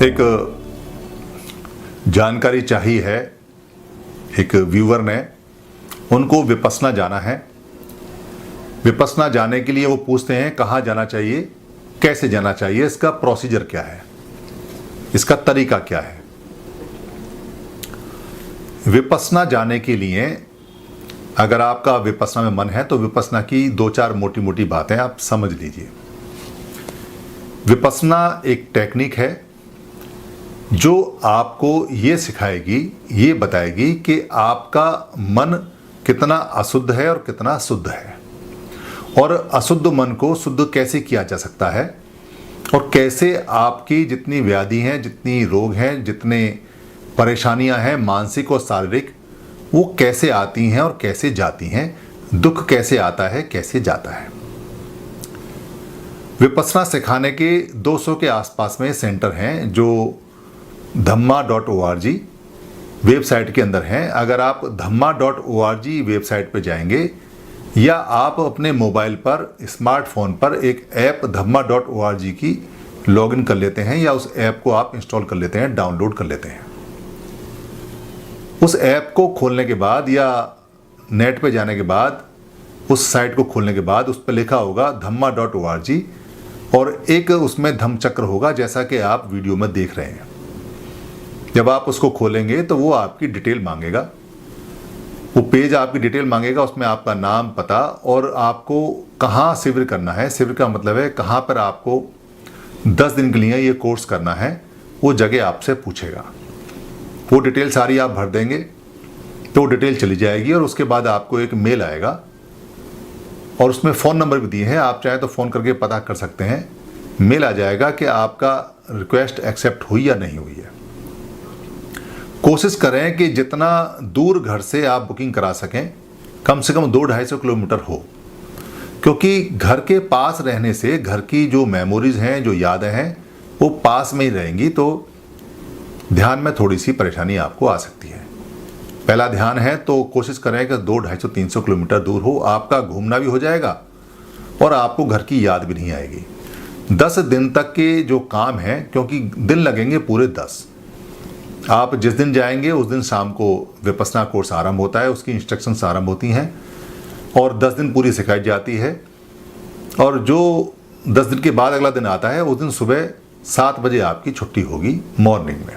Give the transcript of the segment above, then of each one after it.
एक जानकारी चाहिए है, एक व्यूवर ने, उनको विपस्सना जाना है। विपस्सना जाने के लिए वो पूछते हैं कहाँ जाना चाहिए, कैसे जाना चाहिए, इसका प्रोसीजर क्या है, इसका तरीका क्या है। विपस्सना जाने के लिए अगर आपका विपस्सना में मन है तो विपस्सना की 2-4 मोटी मोटी बातें आप समझ लीजिए। विपस्सना एक टेक्निक है जो आपको ये सिखाएगी, ये बताएगी कि आपका मन कितना अशुद्ध है और कितना शुद्ध है, और अशुद्ध मन को शुद्ध कैसे किया जा सकता है, और कैसे आपकी जितनी व्याधि हैं, जितनी रोग हैं, जितने परेशानियां हैं मानसिक और शारीरिक, वो कैसे आती हैं और कैसे जाती हैं, दुख कैसे आता है, कैसे जाता है। विपस्सना सिखाने के 200 के आसपास में सेंटर हैं जो dhamma.org वेबसाइट के अंदर हैं। अगर आप dhamma.org वेबसाइट पर जाएंगे या आप अपने मोबाइल पर, स्मार्टफोन पर एक ऐप dhamma.org की लॉगिन कर लेते हैं या उस ऐप को आप इंस्टॉल कर लेते हैं, डाउनलोड कर लेते हैं। उस ऐप को खोलने के बाद या नेट पे जाने के बाद, उस साइट को खोलने के बाद उस पर लिखा होगा dhamma.org और एक उसमें धम्म चक्र होगा जैसा कि आप वीडियो में देख रहे हैं। जब आप उसको खोलेंगे तो वो आपकी डिटेल मांगेगा, वो पेज आपकी डिटेल मांगेगा, उसमें आपका नाम, पता और आपको कहाँ शिविर करना है, शिविर का मतलब है कहाँ पर आपको 10 दिन के लिए ये कोर्स करना है, वो जगह आपसे पूछेगा। वो डिटेल सारी आप भर देंगे तो डिटेल चली जाएगी और उसके बाद आपको एक मेल आएगा और उसमें फ़ोन नंबर भी दिए हैं, आप चाहें तो फ़ोन करके पता कर सकते हैं। मेल आ जाएगा कि आपका रिक्वेस्ट एक्सेप्ट हुई या नहीं हुई है। कोशिश करें कि जितना दूर घर से आप बुकिंग करा सकें, कम से कम 200-250 किलोमीटर हो, क्योंकि घर के पास रहने से घर की जो मेमोरीज हैं, जो यादें हैं, वो पास में ही रहेंगी, तो ध्यान में थोड़ी सी परेशानी आपको आ सकती है। पहला ध्यान है तो कोशिश करें कि 200-250-300 किलोमीटर दूर हो, आपका घूमना भी हो जाएगा और आपको घर की याद भी नहीं आएगी। 10 दिन तक के जो काम है, क्योंकि दिन लगेंगे पूरे 10, आप जिस दिन जाएंगे उस दिन शाम को विपस्सना कोर्स आरंभ होता है, उसकी इंस्ट्रक्शंस आरंभ होती हैं और 10 दिन पूरी सिखाई जाती है। और जो 10 दिन के बाद अगला दिन आता है, उस दिन सुबह 7 बजे आपकी छुट्टी होगी मॉर्निंग में।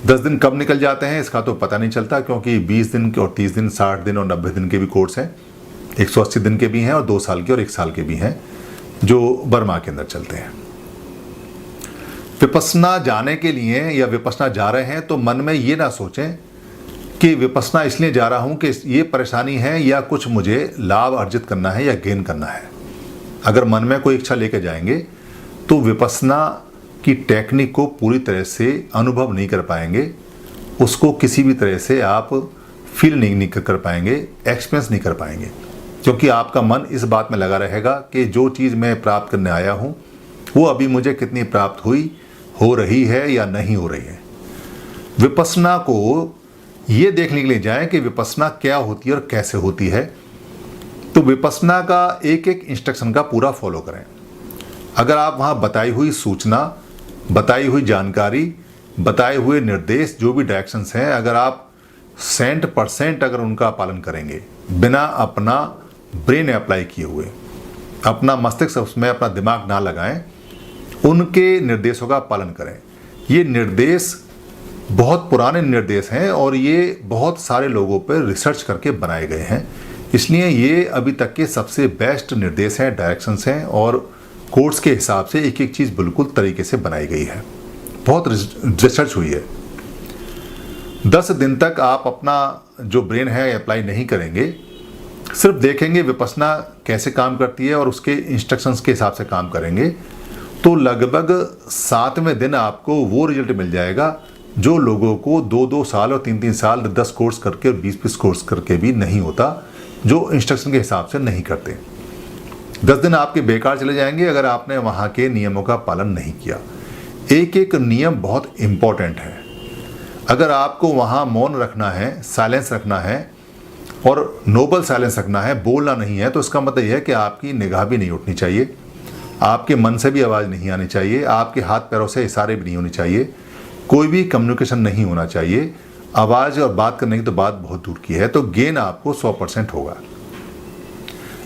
10 दिन कब निकल जाते हैं इसका तो पता नहीं चलता, क्योंकि 20 दिन और 30 दिन, 60 दिन और 90 दिन के भी कोर्स हैं, 180 दिन के भी हैं और 2 साल के और 1 साल के भी हैं जो बर्मा के अंदर चलते हैं। विपस्सना जाने के लिए या विपस्सना जा रहे हैं तो मन में ये ना सोचें कि विपस्सना इसलिए जा रहा हूँ कि ये परेशानी है या कुछ मुझे लाभ अर्जित करना है या गेन करना है। अगर मन में कोई इच्छा लेकर जाएंगे तो विपस्सना की टेक्निक को पूरी तरह से अनुभव नहीं कर पाएंगे, उसको किसी भी तरह से आप फील नहीं कर पाएंगे, एक्सपीरियंस नहीं कर पाएंगे, क्योंकि आपका मन इस बात में लगा रहेगा कि जो चीज़ मैं प्राप्त करने आया हूँ वो अभी मुझे कितनी प्राप्त हुई, हो रही है या नहीं हो रही है। विपस्सना को ये देखने के लिए जाएं कि विपस्सना क्या होती है और कैसे होती है, तो विपस्सना का एक एक इंस्ट्रक्शन का पूरा फॉलो करें। अगर आप वहाँ बताई हुई सूचना, बताई हुई जानकारी, बताए हुए निर्देश, जो भी डायरेक्शंस हैं, अगर आप 100% अगर उनका पालन करेंगे, बिना अपना ब्रेन अप्लाई किए हुए, अपना मस्तिष्क उसमें अपना दिमाग ना लगाएं, उनके निर्देशों का पालन करें। ये निर्देश बहुत पुराने निर्देश हैं और ये बहुत सारे लोगों पर रिसर्च करके बनाए गए हैं, इसलिए ये अभी तक के सबसे बेस्ट निर्देश हैं, डायरेक्शंस हैं और कोर्स के हिसाब से एक एक चीज़ बिल्कुल तरीके से बनाई गई है, बहुत रिसर्च हुई है। 10 दिन तक आप अपना जो ब्रेन है अप्लाई नहीं करेंगे, सिर्फ देखेंगे विपस्सना कैसे काम करती है और उसके इंस्ट्रक्शंस के हिसाब से काम करेंगे, तो लगभग 7वें दिन आपको वो रिजल्ट मिल जाएगा जो लोगों को 2-2 साल और 3-3 साल 10 कोर्स करके और 20-20 कोर्स करके भी नहीं होता, जो इंस्ट्रक्शन के हिसाब से नहीं करते। 10 दिन आपके बेकार चले जाएंगे अगर आपने वहाँ के नियमों का पालन नहीं किया। एक एक नियम बहुत इम्पोर्टेंट है। अगर आपको वहाँ मौन रखना है, साइलेंस रखना है और नोबल साइलेंस रखना है, बोलना नहीं है, तो इसका मतलब यह है कि आपकी निगाह भी नहीं उठनी चाहिए, आपके मन से भी आवाज़ नहीं आनी चाहिए, आपके हाथ पैरों से इशारे भी नहीं होने चाहिए, कोई भी कम्युनिकेशन नहीं होना चाहिए। आवाज़ और बात करने की तो बात बहुत दूर की है। तो गेन आपको 100% होगा।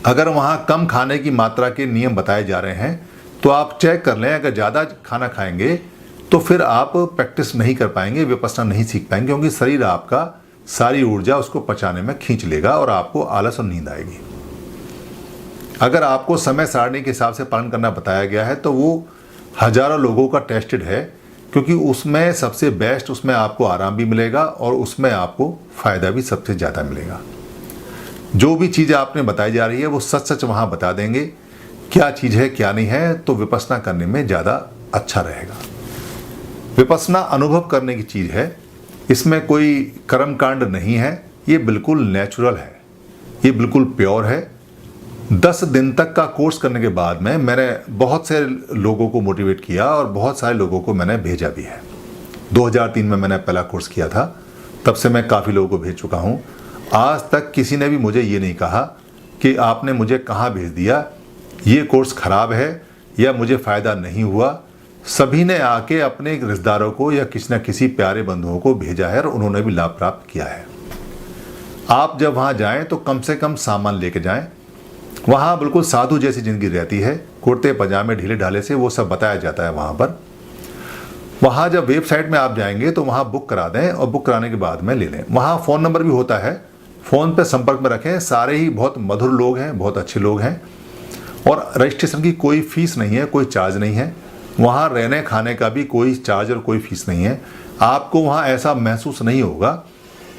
अगर वहाँ कम खाने की मात्रा के नियम बताए जा रहे हैं तो आप चेक कर लें, अगर ज़्यादा खाना खाएंगे तो फिर आप प्रैक्टिस नहीं कर पाएंगे, विपश्यना नहीं सीख पाएंगे, क्योंकि शरीर आपका सारी ऊर्जा उसको पचाने में खींच लेगा और आपको आलस और नींद आएगी। अगर आपको समय सारणी के हिसाब से पालन करना बताया गया है तो वो हजारों लोगों का टेस्टेड है, क्योंकि उसमें सबसे बेस्ट, उसमें आपको आराम भी मिलेगा और उसमें आपको फ़ायदा भी सबसे ज़्यादा मिलेगा। जो भी चीज़ आपने बताई जा रही है वो सच सच वहाँ बता देंगे, क्या चीज़ है क्या नहीं है, तो विपश्यना करने में ज़्यादा अच्छा रहेगा। विपश्यना अनुभव करने की चीज़ है, इसमें कोई कर्मकांड नहीं है, ये बिल्कुल नेचुरल है, ये बिल्कुल प्योर है। 10 दिन तक का कोर्स करने के बाद में मैंने बहुत से लोगों को मोटिवेट किया और बहुत सारे लोगों को मैंने भेजा भी है। 2003 में मैंने पहला कोर्स किया था, तब से मैं काफ़ी लोगों को भेज चुका हूँ। आज तक किसी ने भी मुझे ये नहीं कहा कि आपने मुझे कहाँ भेज दिया, ये कोर्स ख़राब है या मुझे फ़ायदा नहीं हुआ। सभी ने आके अपने रिश्तेदारों को या किसी न किसी प्यारे बंधुओं को भेजा है और उन्होंने भी लाभ प्राप्त किया है। आप जब वहाँ जाएं तो कम से कम सामान लेके जाएं। वहाँ बिल्कुल साधु जैसी ज़िंदगी रहती है, कुर्ते पजामे ढीले ढाले से वो सब बताया जाता है वहाँ पर। वहाँ जब वेबसाइट में आप जाएंगे तो वहाँ बुक करा दें और बुक कराने के बाद में ले लें। वहाँ फ़ोन नंबर भी होता है, फ़ोन पे संपर्क में रखें। सारे ही बहुत मधुर लोग हैं, बहुत अच्छे लोग हैं और रजिस्ट्रेशन की कोई फ़ीस नहीं है, कोई चार्ज नहीं है। वहाँ रहने खाने का भी कोई चार्ज और कोई फ़ीस नहीं है। आपको वहाँ ऐसा महसूस नहीं होगा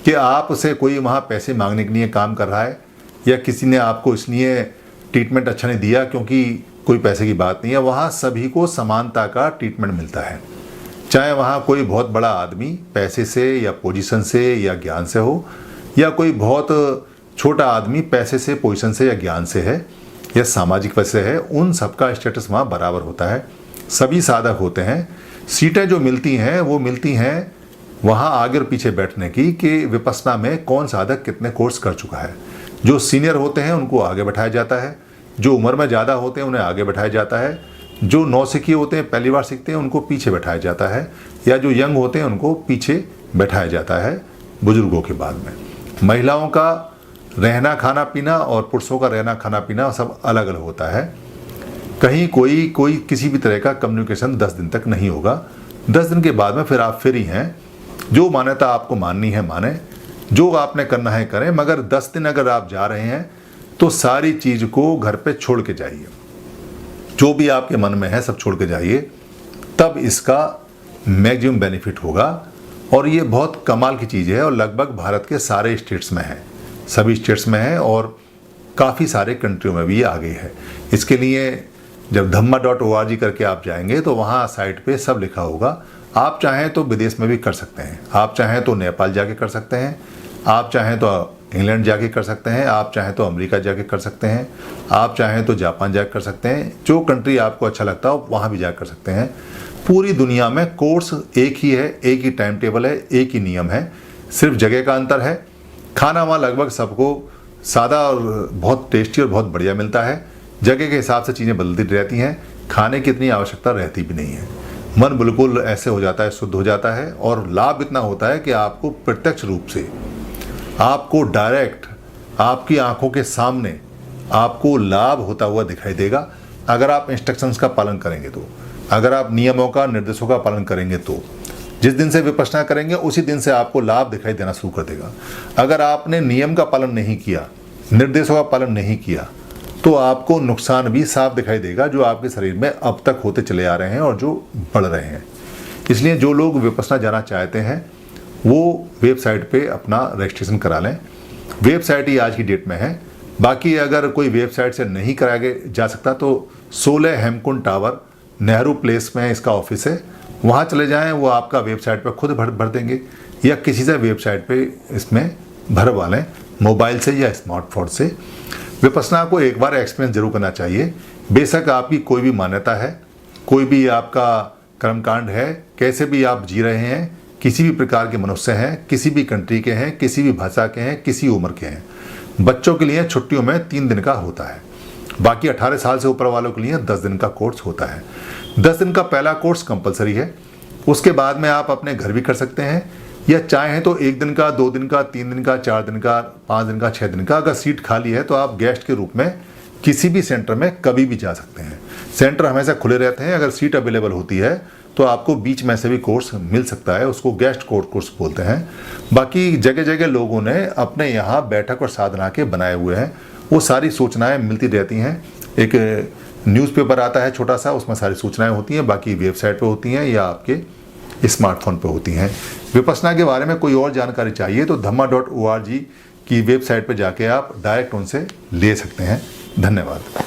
कि आपसे कोई वहाँ पैसे मांगने के लिए काम कर रहा है या किसी ने आपको इसलिए ट्रीटमेंट अच्छा नहीं दिया क्योंकि कोई पैसे की बात नहीं है। वहाँ सभी को समानता का ट्रीटमेंट मिलता है, चाहे वहाँ कोई बहुत बड़ा आदमी पैसे से या पोजीशन से या ज्ञान से हो, या कोई बहुत छोटा आदमी पैसे से, पोजीशन से या ज्ञान से है या सामाजिक वजह से है। उन सबका स्टेटस वहाँ बराबर होता है, सभी साधक होते हैं। सीटें जो मिलती हैं वो मिलती हैं वहाँ आगे और पीछे बैठने की, कि विपश्यना में कौन साधक कितने कोर्स कर चुका है। जो सीनियर होते हैं उनको आगे बैठाया जाता है, जो उम्र में ज़्यादा होते हैं उन्हें आगे बैठाया जाता है, जो नौसिखिए होते हैं, पहली बार सीखते हैं, उनको पीछे बैठाया जाता है, या जो यंग होते हैं उनको पीछे बैठाया जाता है बुजुर्गों के बाद में। महिलाओं का रहना खाना पीना और पुरुषों का रहना खाना पीना सब अलग अलग होता है। कहीं कोई किसी भी तरह का कम्युनिकेशन 10 दिन तक नहीं होगा। 10 दिन के बाद में फिर आप फ्री हैं। जो मान्यता आपको माननी है माने, जो आपने करना है करें, मगर 10 दिन अगर आप जा रहे हैं तो सारी चीज़ को घर पे छोड़ के जाइए। जो भी आपके मन में है सब छोड़ के जाइए, तब इसका मैक्सिमम बेनिफिट होगा। और ये बहुत कमाल की चीज़ है और लगभग भारत के सारे स्टेट्स में है, सभी स्टेट्स में है और काफ़ी सारे कंट्रियों में भी ये आ गई है। इसके लिए जब dhamma.org करके आप जाएंगे तो वहाँ साइट पे सब लिखा होगा। आप चाहें तो विदेश में भी कर सकते हैं, आप चाहें तो नेपाल जाके कर सकते हैं, आप चाहें तो इंग्लैंड जाके कर सकते हैं, आप चाहें तो अमेरिका जाके कर सकते हैं, आप चाहें तो जापान जाके कर सकते हैं। जो कंट्री आपको अच्छा लगता हो वहाँ भी जाकर कर सकते हैं। पूरी दुनिया में कोर्स एक ही है, एक ही टाइम टेबल है, एक ही नियम है, सिर्फ जगह का अंतर है। खाना वहाँ लगभग सबको सादा और बहुत टेस्टी और बहुत बढ़िया मिलता है। जगह के हिसाब से चीज़ें बदलती रहती हैं, खाने की इतनी आवश्यकता रहती भी नहीं है। मन बिल्कुल ऐसे हो जाता है, शुद्ध हो जाता है और लाभ इतना होता है कि आपको प्रत्यक्ष रूप से, आपको डायरेक्ट, आपकी आंखों के सामने आपको लाभ होता हुआ दिखाई देगा। अगर आप इंस्ट्रक्शंस का पालन करेंगे तो, अगर आप नियमों का, निर्देशों का पालन करेंगे तो, जिस दिन से विपश्यना करेंगे उसी दिन से आपको लाभ दिखाई देना शुरू कर देगा। अगर आपने नियम का पालन नहीं किया, निर्देशों का पालन नहीं किया, तो आपको नुकसान भी साफ दिखाई देगा, जो आपके शरीर में अब तक होते चले आ रहे हैं और जो बढ़ रहे हैं। इसलिए जो लोग विपश्यना जाना चाहते हैं वो वेबसाइट पे अपना रजिस्ट्रेशन करा लें। वेबसाइट ही आज की डेट में है। बाकी अगर कोई वेबसाइट से नहीं कराया जा सकता तो 16 हेमकुंड टावर, नेहरू प्लेस में इसका ऑफिस है, वहाँ चले जाएं, वो आपका वेबसाइट पे खुद भर देंगे, या किसी से वेबसाइट पे इसमें भरवा लें, मोबाइल से या स्मार्टफोन से। विपश्यना को एक बार एक्सपीरियंस जरूर करना चाहिए। बेशक आपकी कोई भी मान्यता है, कोई भी आपका कर्मकांड है, कैसे भी आप जी रहे हैं, किसी भी प्रकार के मनुष्य हैं, किसी भी कंट्री के हैं, किसी भी भाषा के हैं, किसी उम्र के हैं। बच्चों के लिए छुट्टियों में 3 दिन का होता है बाकी 18 साल से ऊपर वालों के लिए 10 दिन का कोर्स होता है। 10 दिन का पहला कोर्स कंपलसरी है। उसके बाद में आप अपने घर भी कर सकते हैं, या चाहें तो 1 दिन का, 2 दिन का, 3 दिन का, 4 दिन का, 5 दिन का, 6 दिन का। अगर सीट खाली है तो आप गेस्ट के रूप में किसी भी सेंटर में कभी भी जा सकते हैं। सेंटर हमेशा खुले रहते हैं। अगर सीट अवेलेबल होती है तो आपको बीच में से भी कोर्स मिल सकता है, उसको गेस्ट कोर्स बोलते हैं। बाकी जगह जगह लोगों ने अपने यहाँ बैठक और साधना के बनाए हुए हैं, वो सारी सूचनाएं मिलती रहती हैं। एक न्यूज़पेपर आता है छोटा सा, उसमें सारी सूचनाएं होती हैं, बाकी वेबसाइट पे होती हैं या आपके स्मार्टफोन पे होती हैं। विपश्यना के बारे में कोई और जानकारी चाहिए तो dhamma.org की वेबसाइट पर जाके आप डायरेक्ट उनसे ले सकते हैं। धन्यवाद।